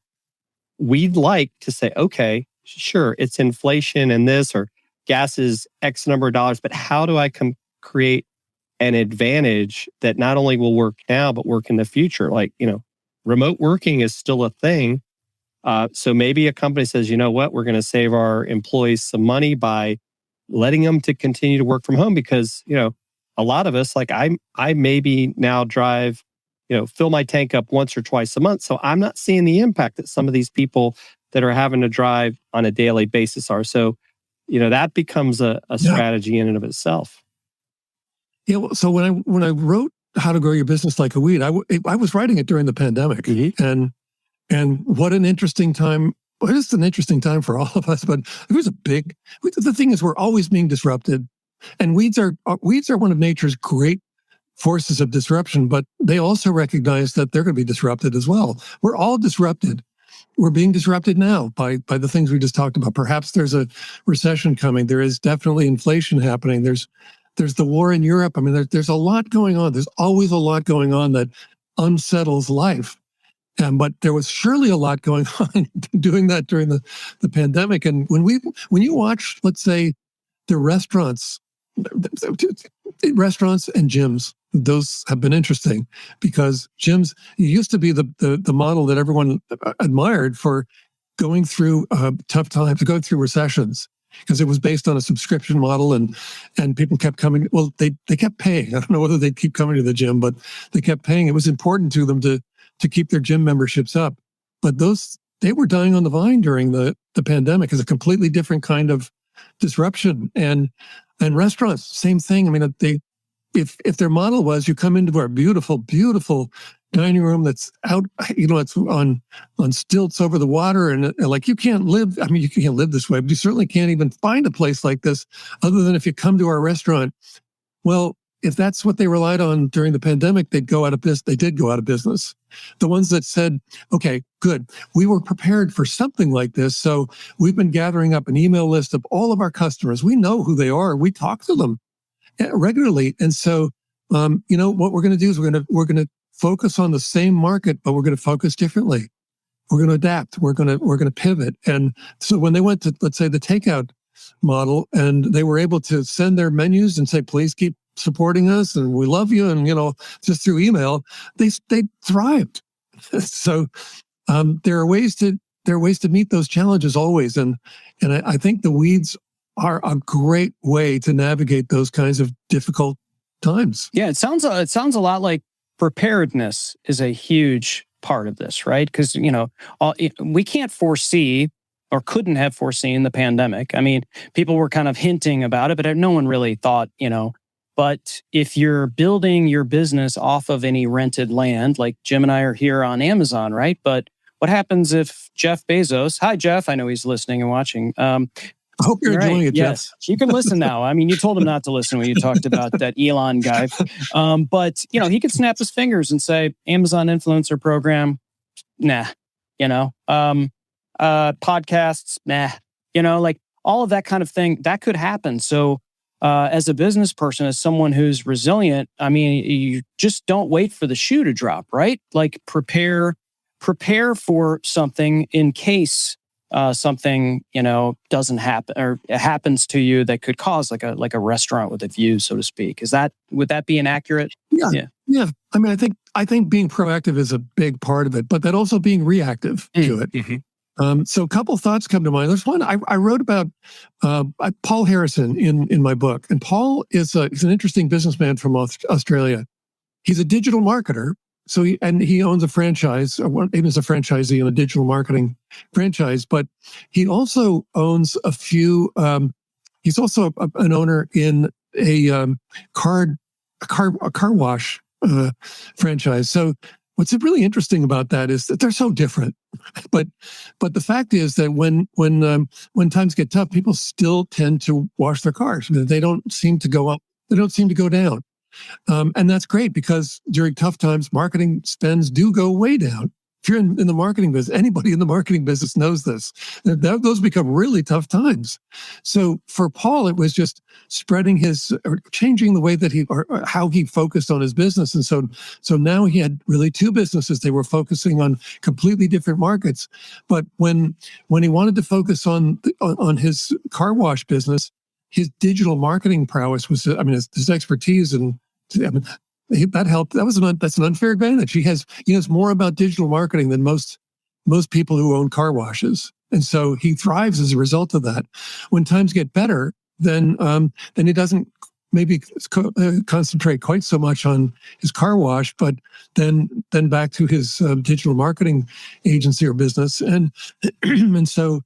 we'd like to say, okay, sure, it's inflation and this, or gas is X number of dollars, but how do I create an advantage that not only will work now, but work in the future? Like, remote working is still a thing. So maybe a company says, you know what, we're going to save our employees some money by letting them to continue to work from home, because, a lot of us, like I maybe now drive, fill my tank up once or twice a month. So I'm not seeing the impact that some of these people that are having to drive on a daily basis are. So, that becomes a strategy in and of itself. Yeah. Well, so when I wrote How to Grow Your Business Like a Weed, I was writing it during the pandemic, mm-hmm. and what an interesting time. Well, it's an interesting time for all of us, but it was the thing is, we're always being disrupted, and weeds are one of nature's great forces of disruption, but they also recognize that they're going to be disrupted as well. We're all disrupted. We're being disrupted now by the things we just talked about. Perhaps there's a recession coming. There is definitely inflation happening. There's the war in Europe. I mean, there's a lot going on. There's always a lot going on that unsettles life. But there was surely a lot going on doing that during the pandemic. And when you watch, let's say, the restaurants and gyms, those have been interesting, because gyms used to be the model that everyone admired for going through tough times, going through recessions, because it was based on a subscription model, and people kept coming. Well, they kept paying. I don't know whether they'd keep coming to the gym, but they kept paying. It was important to them to keep their gym memberships up. But they were dying on the vine during the pandemic as a completely different kind of disruption. And restaurants, same thing. I mean, if their model was, you come into our beautiful, beautiful dining room that's out, it's on stilts over the water, and like, you can't live. I mean, you can't live this way, but you certainly can't even find a place like this other than if you come to our restaurant. Well, if that's what they relied on during the pandemic, they'd go out of business. They did go out of business. The ones that said, okay, good, we were prepared for something like this. So we've been gathering up an email list of all of our customers. We know who they are. We talk to them regularly. And so, what we're going to do is we're going to focus on the same market, but we're going to focus differently. We're going to adapt. We're going to pivot. And so when they went to, let's say, the takeout model, and they were able to send their menus and say, please keep supporting us, and we love you, and just through email, they thrived. So there are ways to meet those challenges always, and I think the weeds are a great way to navigate those kinds of difficult times. Yeah, it sounds a lot like preparedness is a huge part of this, right? Because we can't foresee, or couldn't have foreseen, the pandemic. I mean, people were kind of hinting about it, but no one really thought, But if you're building your business off of any rented land, like Jim and I are here on Amazon, right? But what happens if Jeff Bezos, hi, Jeff, I know he's listening and watching. I hope you're enjoying it, Jeff. Yes, you can listen now. I mean, you told him not to listen when you talked about that Elon guy. But, he could snap his fingers and say, Amazon influencer program, nah, podcasts, nah, like all of that kind of thing, that could happen. So as a business person, as someone who's resilient, I mean, you just don't wait for the shoe to drop, right? Like prepare for something in case something, doesn't happen, or it happens to you that could cause like a restaurant with a view, so to speak. Would that be inaccurate? Yeah. I mean, I think being proactive is a big part of it, but that also being reactive to it. Mm-hmm. So a couple thoughts come to mind. There's one I wrote about Paul Harrison in my book, and Paul he's an interesting businessman from Australia. He's a digital marketer, so he owns a franchise, or he is a franchisee in a digital marketing franchise. But he also owns a few. He's also an owner in a car wash franchise. So what's really interesting about that is that they're so different. But the fact is that when times get tough, people still tend to wash their cars. They don't seem to go up. They don't seem to go down. And that's great, because during tough times, marketing spends do go way down. If you're in the marketing business, anybody in the marketing business knows this. Those become really tough times. So for Paul, it was just changing the way that or how he focused on his business. And so now he had really two businesses. They were focusing on completely different markets. But when he wanted to focus on his car wash business, his digital marketing prowess was, his expertise, and that helped. That's an unfair advantage. He knows more about digital marketing than most people who own car washes, and so he thrives as a result of that. When times get better, then he doesn't maybe concentrate quite so much on his car wash, but then back to his digital marketing agency or business, and so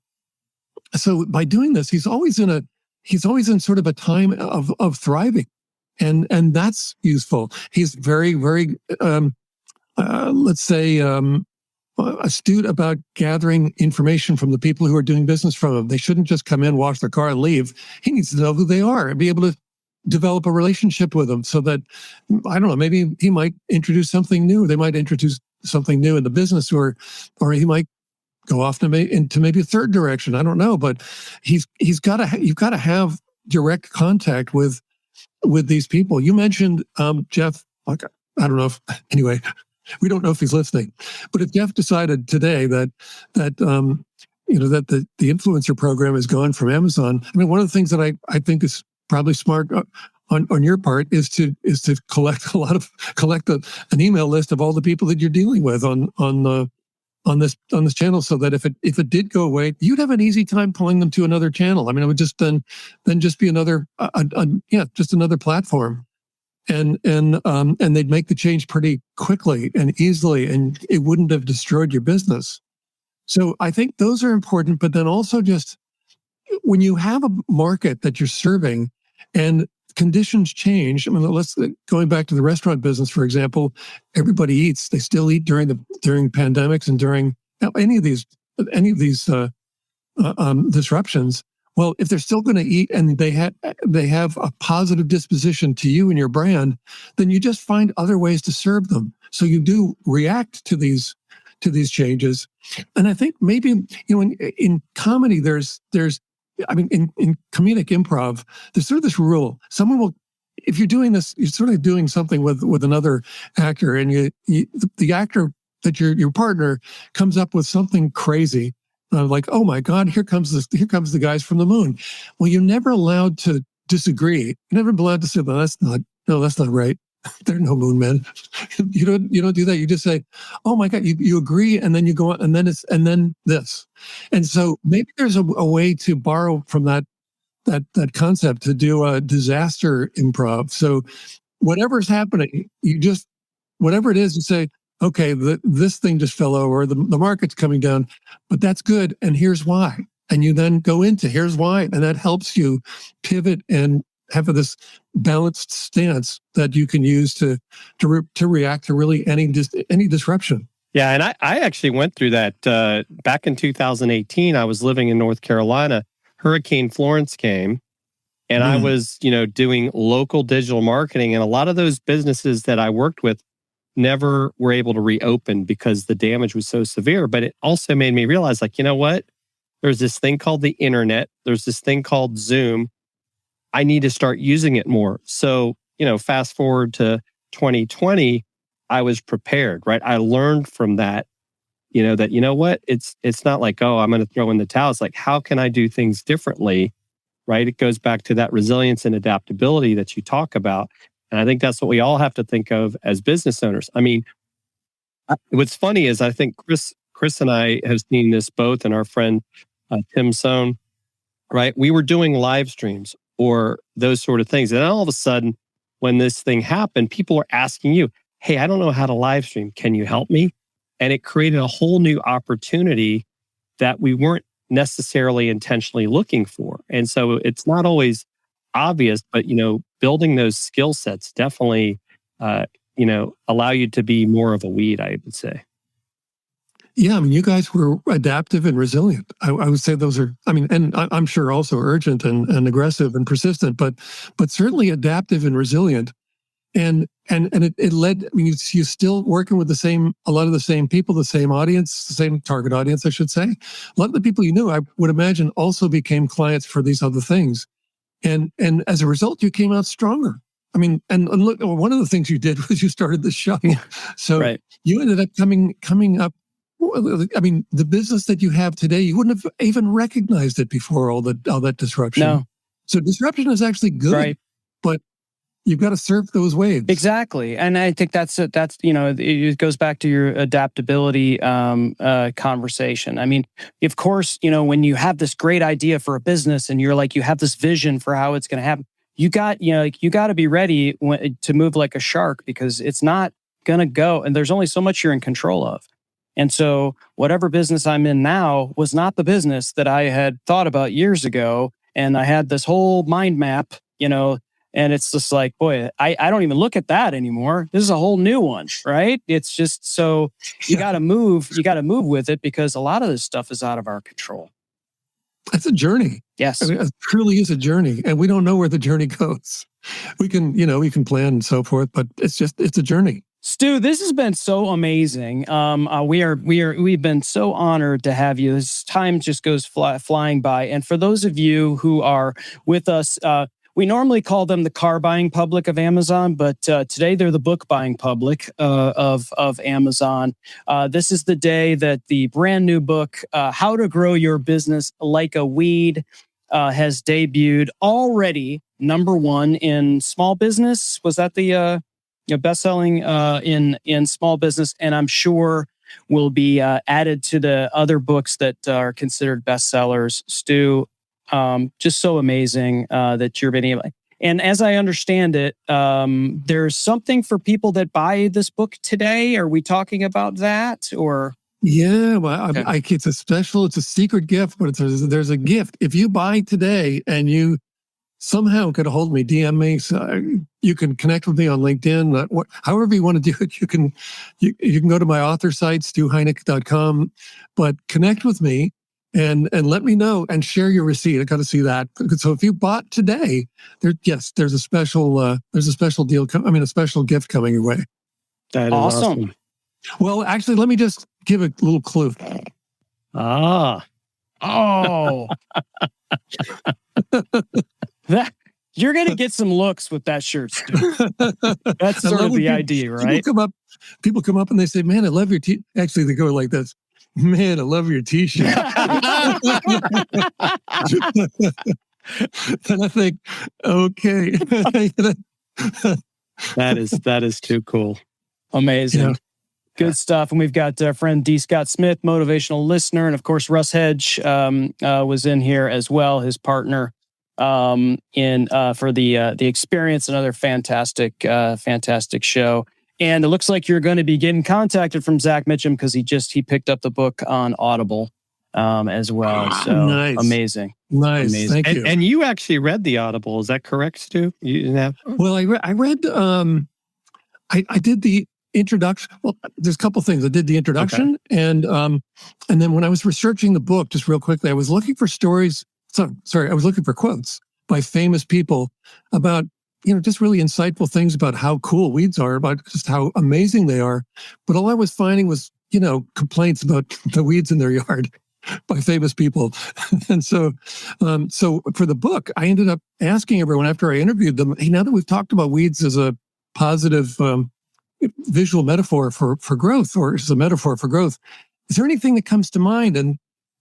by doing this, he's always in sort of a time of thriving. And that's useful. He's very, very, let's say, astute about gathering information from the people who are doing business from him. They shouldn't just come in, wash their car, and leave. He needs to know who they are and be able to develop a relationship with them, so that, I don't know, maybe he might introduce something new. They might introduce something new in the business, or he might go off into maybe a third direction. I don't know, but you've got to have direct contact with these people. You mentioned Jeff. Like, I don't know anyway, we don't know if he's listening, but if Jeff decided today that the influencer program is gone from Amazon, I mean, one of the things that I think is probably smart on your part is to collect an email list of all the people that you're dealing with on this channel, so that if it did go away, you'd have an easy time pulling them to another channel. I mean, it would just then just be another just another platform, and they'd make the change pretty quickly and easily, and it wouldn't have destroyed your business. So I think those are important. But then also, just when you have a market that you're serving and conditions change. I mean, going back to the restaurant business, for example, everybody eats. They still eat during pandemics and during any of these disruptions. Well, if they're still going to eat and they have a positive disposition to you and your brand, then you just find other ways to serve them. So you do react to these changes. And I think maybe, in comedy, there's in comedic improv, there's sort of this rule. Someone will, if you're doing this, you're sort of doing something with another actor, and the actor that your partner comes up with something crazy, like, oh my God, here comes the guys from the moon. Well, you're never allowed to disagree. You're never allowed to say, well, that's not right. There are no moon men. You don't do that. You just say, oh my God, you agree, and then you go on, and then this. And so maybe there's a way to borrow from that concept to do a disaster improv. So whatever's happening, whatever it is, you say, okay, this thing just fell over, the market's coming down, but that's good, and here's why. And you then go into here's why, and that helps you pivot and have this balanced stance that you can use to react to really any disruption. Yeah, and I actually went through that back in 2018. I was living in North Carolina. Hurricane Florence came, and I was, doing local digital marketing, and a lot of those businesses that I worked with never were able to reopen because the damage was so severe. But it also made me realize, like, you know what? There's this thing called the internet. There's this thing called Zoom. I need to start using it more. So, fast forward to 2020, I was prepared, right? I learned from that, that, what? It's not like, oh, I'm going to throw in the towel. It's like, how can I do things differently, right? It goes back to that resilience and adaptability that you talk about. And I think that's what we all have to think of as business owners. I mean, what's funny is I think Chris and I have seen this both, and our friend Tim Sohn, right? We were doing live streams or those sort of things. And all of a sudden, when this thing happened, people are asking you, hey, I don't know how to live stream. Can you help me? And it created a whole new opportunity that we weren't necessarily intentionally looking for. And so it's not always obvious, but, building those skill sets definitely, allow you to be more of a weed, I would say. Yeah, I mean, you guys were adaptive and resilient. I would say those are, and I'm sure also urgent and aggressive and persistent, but certainly adaptive and resilient. And it led, you're still working with a lot of the same people, the same audience, the same target audience, I should say. A lot of the people you knew, I would imagine, also became clients for these other things. And as a result, you came out stronger. And look, one of the things you did was you started the show. So right. You ended up coming up. The business that you have today, you wouldn't have even recognized it before all that disruption. No. So disruption is actually good, right. But you've got to surf those waves. Exactly. And I think that's it goes back to your adaptability conversation. Of course, when you have this great idea for a business and you have this vision for how it's going to happen, you got to be ready to move like a shark, because it's not going to go, and there's only so much you're in control of. And so whatever business I'm in now was not the business that I had thought about years ago. And I had this whole mind map, and it's just like, boy, I don't even look at that anymore. This is a whole new one, right? It's just, so you got to move with it, because a lot of this stuff is out of our control. It's a journey. Yes. It truly is a journey, and we don't know where the journey goes. We can plan and so forth, but it's a journey. Stu, this has been so amazing. We've been so honored to have you. This time just goes flying by. And for those of you who are with us, we normally call them the car buying public of Amazon, but today they're the book buying public of Amazon. This is the day that the brand new book, How to Grow Your Business Like a Weed, has debuted. Already #1 in small business. Was that the best-selling in small business, and I'm sure will be added to the other books that are considered bestsellers. Stu, just so amazing that you're being able. And as I understand it, there's something for people that buy this book today. Are we talking about that, or? Yeah, well, okay. It's a secret gift, but there's a gift. If you buy today and you somehow get a hold of me, DM me. So you can connect with me on LinkedIn. However you want to do it, you can go to my author site, stuheinecke.com. But connect with me, and let me know and share your receipt. I got to see that. So if you bought today, there's a special deal. A special gift coming your way. That is awesome. Well, actually, let me just give a little clue. Oh, you're going to get some looks with that shirt, Stu. That's sort of the idea, right? People come up and they say, "Man, I love your t." Actually, they go like this. "Man, I love your t-shirt." And I think, okay. That is too cool. Amazing. Yeah. Good stuff. And we've got our friend D. Scott Smith, motivational listener. And of course, Russ Hedge was in here as well, his partner for the experience, another fantastic show. And it looks like you're going to be getting contacted from Zach Mitchum because he picked up the book on Audible as well. So nice. Amazing. Thank you. And you actually read the Audible. Is that correct, Stu? You didn't have? Well, I read. I did the introduction. Well, there's a couple things. I did the introduction, okay. And then when I was researching the book, just real quickly, I was looking for stories. I was looking for quotes by famous people about, just really insightful things about how cool weeds are, about just how amazing they are. But all I was finding was, complaints about the weeds in their yard by famous people. And so for the book, I ended up asking everyone after I interviewed them, hey, now that we've talked about weeds as a positive visual metaphor for growth, or as a metaphor for growth, is there anything that comes to mind? And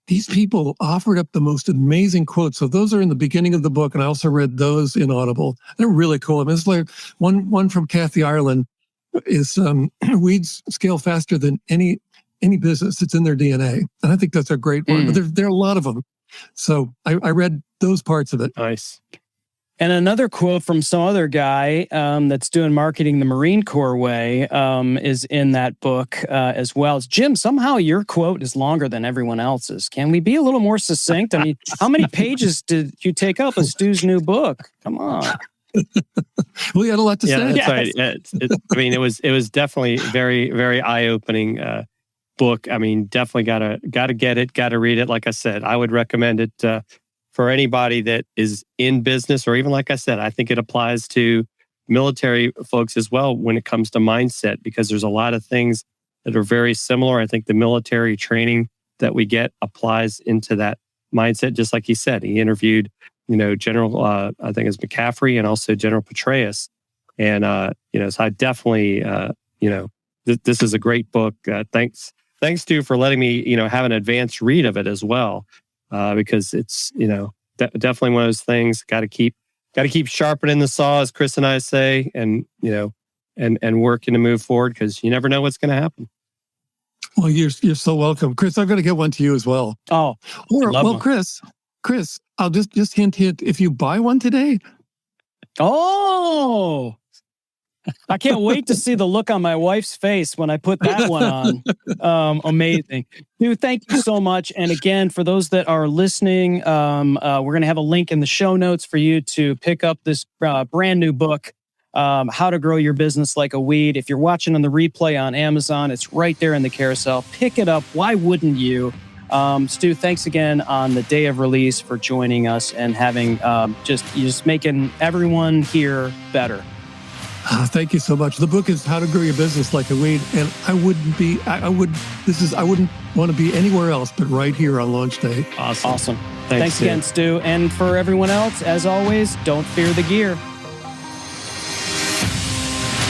these people offered up the most amazing quotes. So those are in the beginning of the book, and I also read those in Audible. They're really cool. I mean, it's like one from Kathy Ireland is weeds scale faster than any business. It's in their DNA, and I think that's a great one. But there are a lot of them. So I read those parts of it. Nice. And another quote from some other guy that's doing marketing the Marine Corps way is in that book as well. It's, Jim, somehow your quote is longer than everyone else's. Can we be a little more succinct? I mean, how many pages did you take up of Stu's new book? Come on. Well, you had a lot to say. That's right. It was definitely very, very eye-opening book. I mean, definitely gotta get it, gotta read it. Like I said, I would recommend it for anybody that is in business, or even, like I said, I think it applies to military folks as well when it comes to mindset, because there's a lot of things that are very similar. I think the military training that we get applies into that mindset. Just like he said, he interviewed, General, I think it's McCaffrey, and also General Petraeus. And, so I definitely, this is a great book. Thanks, Stu, for letting me, have an advanced read of it as well. Because it's, definitely one of those things. Got to keep sharpening the saw, as Chris and I say, and and working to move forward, because you never know what's going to happen. Well, you're so welcome, Chris. I'm going to get one to you as well. Oh, well, Chris, I'll just hint. If you buy one today. Oh. I can't wait to see the look on my wife's face when I put that one on. Amazing. Dude, thank you so much. And again, for those that are listening, we're going to have a link in the show notes for you to pick up this brand new book, How to Grow Your Business Like a Weed. If you're watching on the replay on Amazon, it's right there in the carousel. Pick it up. Why wouldn't you? Stu, thanks again on the day of release for joining us and having just making everyone here better. Thank you so much. The book is How to Grow Your Business Like a Weed, and I wouldn't want to be anywhere else but right here on launch day. Awesome. Thanks again, Stu. And for everyone else, as always, don't fear the gear.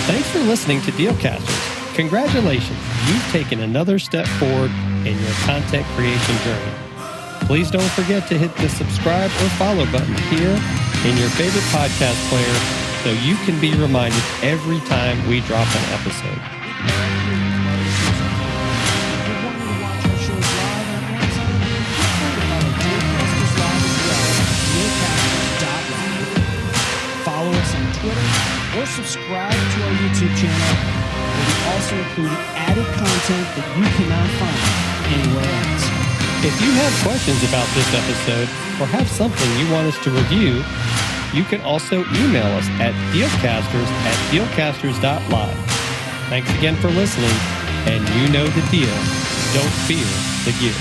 Thanks for listening to Dealcasters. Congratulations, you've taken another step forward in your content creation journey. Please don't forget to hit the subscribe or follow button here in your favorite podcast player, so you can be reminded every time we drop an episode. Follow us on Twitter or subscribe to our YouTube channel, where we also include added content that you cannot find anywhere else. If you have questions about this episode, or have something you want us to review, you can also email us at dealcasters@dealcasters.live. Thanks again for listening, and you know the deal. Don't fear the gear.